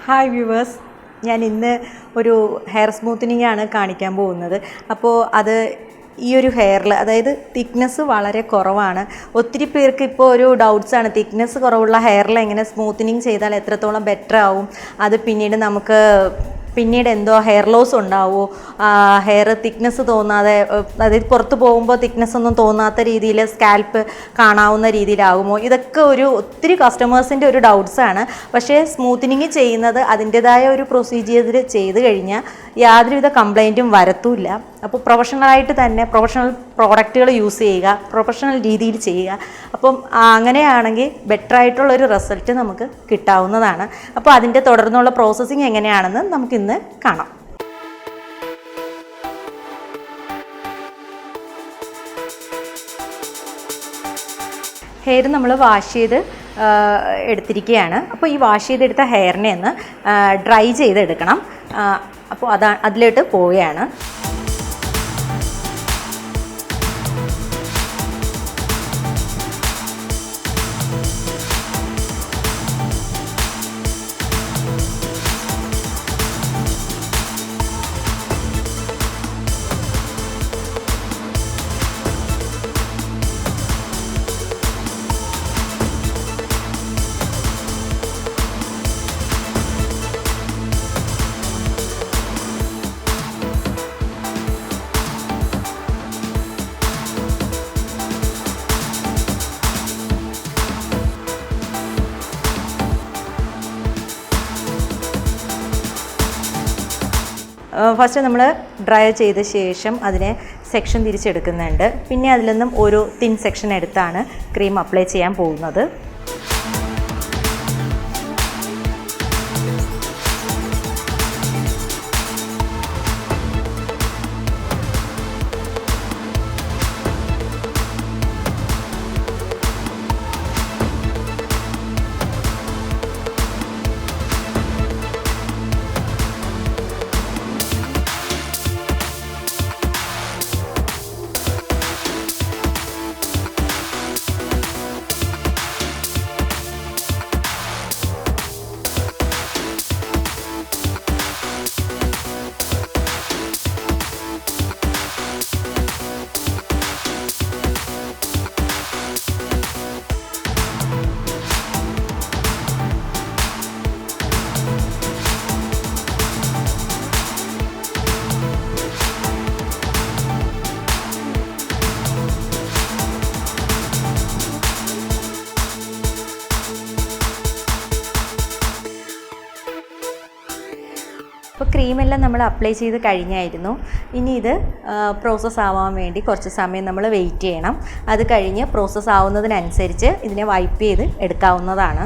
Hi viewers, ഞാൻ ഇന്ന് ഒരു ഹെയർ സ്മൂത്തനിങ് ആണ് കാണിക്കാൻ പോകുന്നത്. അപ്പോൾ അത് ഈ ഒരു ഹെയറിൽ, അതായത് തിക്നെസ് വളരെ കുറവാണ്. ഒത്തിരി പേർക്ക് ഇപ്പോൾ ഒരു ഡൗട്ട്സാണ്, തിക്നെസ് കുറവുള്ള ഹെയറിൽ എങ്ങനെ സ്മൂത്തനിങ് ചെയ്താൽ എത്രത്തോളം ബെറ്റർ ആവും, അത് പിന്നീട് എന്തോ ഹെയർ ലോസ് ഉണ്ടാവുമോ, ഹെയർ തിക്നെസ് തോന്നാതെ, അതായത് പുറത്ത് പോകുമ്പോൾ തിക്നെസ് ഒന്നും തോന്നാത്ത രീതിയിൽ സ്കാൽപ്പ് കാണാവുന്ന രീതിയിലാകുമോ, ഇതൊക്കെ ഒത്തിരി കസ്റ്റമേഴ്സിൻ്റെ ഒരു ഡൗട്ട്സാണ്. പക്ഷേ സ്മൂത്തനിങ് ചെയ്യുന്നത് അതിൻ്റെതായ ഒരു പ്രൊസീജിയറിൽ ചെയ്ത് കഴിഞ്ഞാൽ യാതൊരുവിധ കംപ്ലൈൻറ്റും വരത്തുമില്ല. അപ്പോൾ പ്രൊഫഷണലായിട്ട് തന്നെ പ്രൊഫഷണൽ പ്രോഡക്റ്റുകൾ യൂസ് ചെയ്യുക, പ്രൊഫഷണൽ രീതിയിൽ ചെയ്യുക. അപ്പം അങ്ങനെയാണെങ്കിൽ ബെറ്റർ ആയിട്ടുള്ളൊരു റിസൾട്ട് നമുക്ക് കിട്ടാവുന്നതാണ്. അപ്പോൾ അതിൻ്റെ തുടർന്നുള്ള പ്രോസസ്സിങ് എങ്ങനെയാണെന്ന് നമുക്കിന്ന് കാണാം. ഹെയർ നമ്മൾ വാഷ് ചെയ്ത് എടുത്തിരിക്കുകയാണ്. അപ്പോൾ ഈ വാഷ് ചെയ്തെടുത്ത ഹെയറിനെ ഒന്ന് ഡ്രൈ ചെയ്തെടുക്കണം. അപ്പോൾ അതിലോട്ട് പോവുകയാണ്. ഫസ്റ്റ് നമ്മൾ ഡ്രൈ ചെയ്ത ശേഷം അതിനെ സെക്ഷൻ തിരിച്ചെടുക്കുന്നുണ്ട്. പിന്നെ അതിൽ നിന്നും ഒരു തിൻ സെക്ഷൻ എടുത്താണ് ക്രീം അപ്ലൈ ചെയ്യാൻ പോകുന്നത്. അപ്പോൾ ക്രീമെല്ലാം നമ്മൾ അപ്ലൈ ചെയ്ത് കഴിഞ്ഞായിരുന്നു. ഇനി ഇത് പ്രോസസ്സ് ആവാൻ വേണ്ടി കുറച്ച് സമയം നമ്മൾ വെയിറ്റ് ചെയ്യണം. അത് കഴിഞ്ഞ് പ്രോസസ്സ് ആവുന്നതിനനുസരിച്ച് ഇതിനെ വൈപ്പ് ചെയ്ത് എടുക്കാവുന്നതാണ്.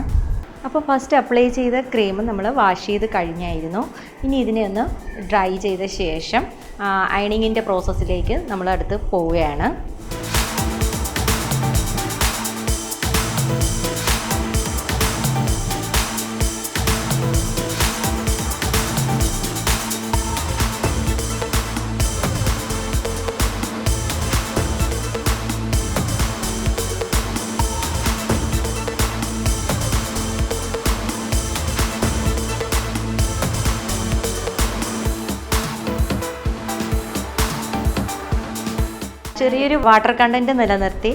അപ്പോൾ ഫസ്റ്റ് അപ്ലൈ ചെയ്ത ക്രീം നമ്മൾ വാഷ് ചെയ്ത് കഴിഞ്ഞായിരുന്നു. ഇനി ഇതിനെ ഒന്ന് ഡ്രൈ ചെയ്ത ശേഷം അയണിങ്ങിൻ്റെ പ്രോസസ്സിലേക്ക് നമ്മൾ അടുത്ത് പോവുകയാണ്. ചെറിയൊരു വാട്ടർ കണ്ടൻറ്റ് നിലനിർത്തി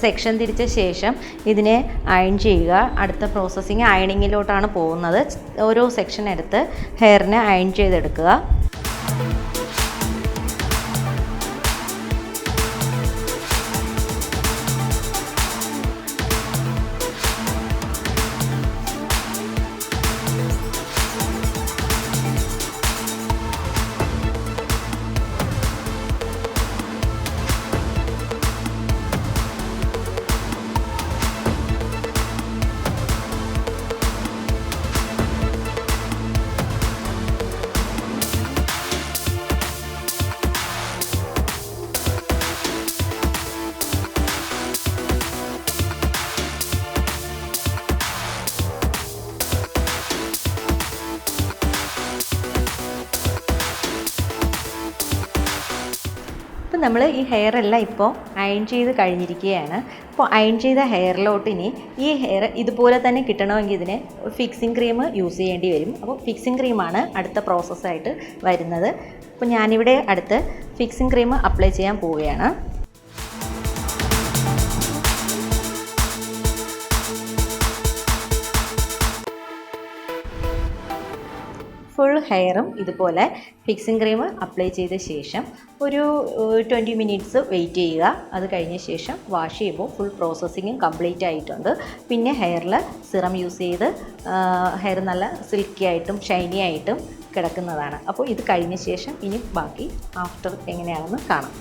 സെക്ഷൻ തിരിച്ച ശേഷം ഇതിനെ അയൺ ചെയ്യുക. അടുത്ത പ്രോസസ്സിങ് അയണിങ്ങിലോട്ടാണ് പോകുന്നത്. ഓരോ സെക്ഷൻ എടുത്ത് ഹെയറിനെ അയൺ ചെയ്തെടുക്കുക. നമ്മൾ ഈ ഹെയർ എല്ലാം ഇപ്പോൾ അയൺ ചെയ്ത് കഴിഞ്ഞിരിക്കുകയാണ്. അപ്പോൾ അയൺ ചെയ്ത ഹെയറിലോട്ട് ഇനി ഈ ഹെയർ ഇതുപോലെ തന്നെ കിട്ടണമെങ്കിൽ ഇതിന് ഫിക്സിങ് ക്രീം യൂസ് ചെയ്യേണ്ടി വരും. അപ്പോൾ ഫിക്സിങ് ക്രീമാണ് അടുത്ത പ്രോസസ്സായിട്ട് വരുന്നത്. അപ്പോൾ ഞാനിവിടെ അടുത്ത് ഫിക്സിങ് ക്രീം അപ്ലൈ ചെയ്യാൻ പോവുകയാണ്. ഫുൾ ഹെയറും ഇതുപോലെ ഫിക്സിങ് ക്രീം അപ്ലൈ ചെയ്ത ശേഷം ഒരു 20 മിനിറ്റ്സ് വെയിറ്റ് ചെയ്യുക. അത് കഴിഞ്ഞ ശേഷം വാഷ് ചെയ്യുമ്പോൾ ഫുൾ പ്രോസസ്സിങ്ങും കംപ്ലീറ്റ് ആയിട്ടുണ്ട്. പിന്നെ ഹെയറിൽ സിറം യൂസ് ചെയ്ത് ഹെയർ നല്ല സിൽക്കി ആയിട്ടും ഷൈനി ആയിട്ടും കിടക്കുന്നതാണ്. അപ്പോൾ ഇത് കഴിഞ്ഞ ശേഷം ഇനി ബാക്കി ആഫ്റ്റർ എങ്ങനെയാണെന്ന് കാണാം.